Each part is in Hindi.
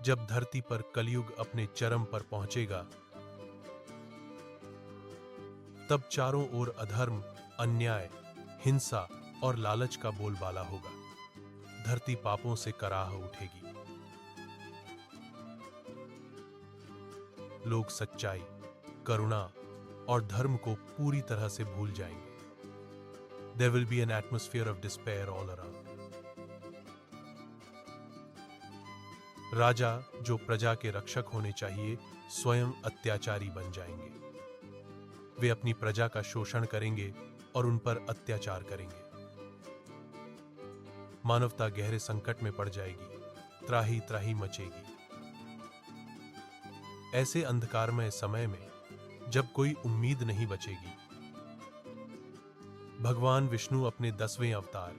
जब धरती पर कलयुग अपने चरम पर पहुंचेगा, तब चारों ओर अधर्म, अन्याय, हिंसा और लालच का बोलबाला होगा। धरती पापों से कराह उठेगी। लोग सच्चाई, करुणा और धर्म को पूरी तरह से भूल जाएंगे। There will be an atmosphere of despair all around. राजा जो प्रजा के रक्षक होने चाहिए, स्वयं अत्याचारी बन जाएंगे। वे अपनी प्रजा का शोषण करेंगे और उन पर अत्याचार करेंगे। मानवता गहरे संकट में पड़ जाएगी, त्राही त्राही मचेगी। ऐसे अंधकारमय समय में जब कोई उम्मीद नहीं बचेगी, भगवान विष्णु अपने 10वें अवतार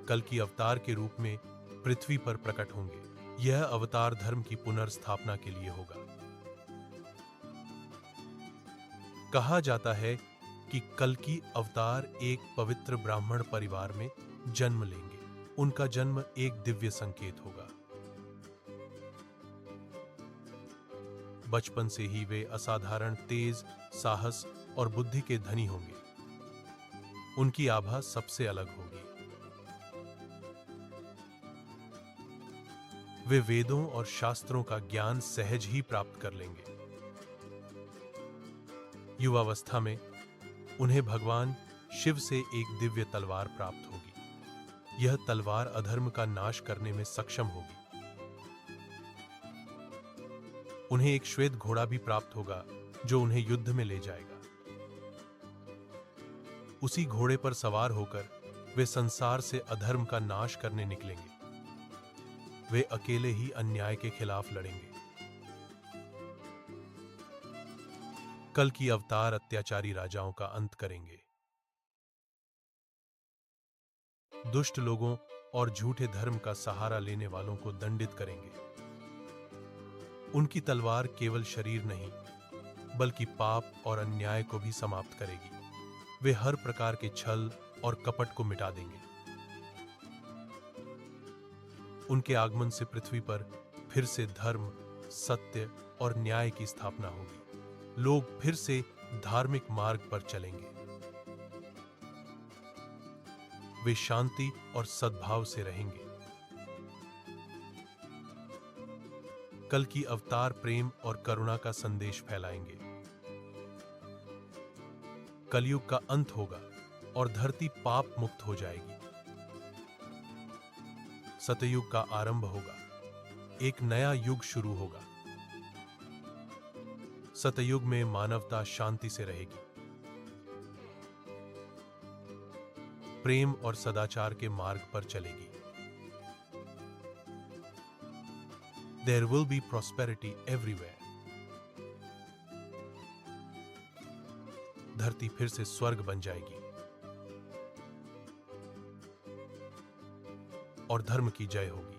कल की अवतार के रूप में पृथ्वी पर प्रकट होंगे। यह अवतार धर्म की पुनर्स्थापना के लिए होगा। कहा जाता है कि कल की अवतार एक पवित्र ब्राह्मण परिवार में जन्म लेंगे। उनका जन्म एक दिव्य संकेत होगा। बचपन से ही वे असाधारण तेज, साहस और बुद्धि के धनी होंगे। उनकी आभा सबसे अलग होगी। वे वेदों और शास्त्रों का ज्ञान सहज ही प्राप्त कर लेंगे। युवावस्था में उन्हें भगवान शिव से एक दिव्य तलवार प्राप्त होगी। यह तलवार अधर्म का नाश करने में सक्षम होगी। उन्हें एक श्वेत घोड़ा भी प्राप्त होगा जो उन्हें युद्ध में ले जाएगा। उसी घोड़े पर सवार होकर वे संसार से अधर्म का नाश करने निकलेंगे। वे अकेले ही अन्याय के खिलाफ लड़ेंगे। कल की अवतार अत्याचारी राजाओं का अंत करेंगे। दुष्ट लोगों और झूठे धर्म का सहारा लेने वालों को दंडित करेंगे। उनकी तलवार केवल शरीर नहीं, बल्कि पाप और अन्याय को भी समाप्त करेगी। वे हर प्रकार के छल और कपट को मिटा देंगे। उनके आगमन से पृथ्वी पर फिर से धर्म, सत्य और न्याय की स्थापना होगी। लोग फिर से धार्मिक मार्ग पर चलेंगे। वे शांति और सद्भाव से रहेंगे। कल की अवतार प्रेम और करुणा का संदेश फैलाएंगे। कलयुग का अंत होगा और धरती पाप मुक्त हो जाएगी। सतयुग का आरंभ होगा। एक नया युग शुरू होगा। सतयुग में मानवता शांति से रहेगी। प्रेम और सदाचार के मार्ग पर चलेगी। There will be prosperity everywhere. धरती फिर से स्वर्ग बन जाएगी और धर्म की जय होगी।